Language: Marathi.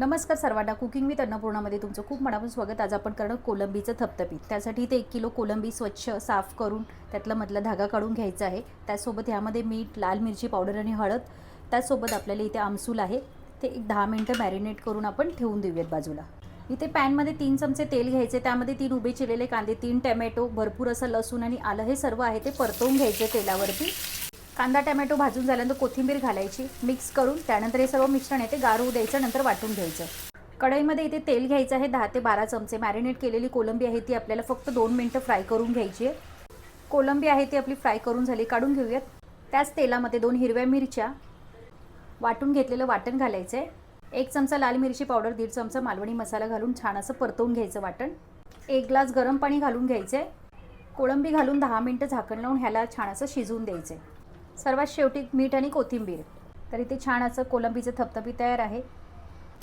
नमस्कार सर्वांना. कुकिंग विथ अन्नपूर्णामध्ये तुमचं खूप मनापासून स्वागत. आज आपण करणार कोलंबीचं थपथपीत. त्यासाठी इथे 1 किलो कोलंबी स्वच्छ साफ करून त्यातला मधला धागा काढून घ्यायचा आहे. त्यासोबत ह्यामध्ये मीठ, लाल मिरची पावडर आणि हळद, त्यासोबत आपल्याला इथे आमसूल आहे, ते एक 10 मिनिटं मॅरिनेट करून आपण ठेवून देऊयात बाजूला. इथे पॅनमध्ये 3 चमचे तेल घ्यायचे, त्यामध्ये 3 उभे चिरलेले कांदे, 3 टॅमॅटो, भरपूर असं लसूण आणि आलं हे सर्व आहे ते परतवून घ्यायचे तेलावरती. कांदा टॅमॅटो भाजून झाल्यानंतर कोथिंबीर घालायची, मिक्स करून त्यानंतर हे सर्व मिश्रण आहे ते गार होऊ द्यायचं, नंतर वाटून घ्यायचं. कढईमध्ये इथे तेल घ्यायचं आहे, 10 ते 12 चमचे. मॅरिनेट केलेली कोलंबी आहे ती आपल्याला फक्त 2 मिनिटं फ्राय करून घ्यायची आहे. कोलंबी आहे ती आपली फ्राय करून झाली, काढून घेऊयात. त्याच तेलामध्ये 2 हिरव्या मिरच्या, वाटून घेतलेलं वाटण घालायचं आहे, 1 चमचा लाल मिरची पावडर, 1.5 चमचा मालवणी मसाला घालून छान असं परतवून घ्यायचं वाटण. 1 ग्लास गरम पाणी घालून घ्यायचं आहे. कोळंबी घालून 10 मिनिटं झाकण लावून ह्याला छान असं शिजवून द्यायचं आहे. सर्वात शेवटी मीठ आणि कोथिंबीर. तर इथे छान असं कोलंबीचं थपथपीत तयार आहे.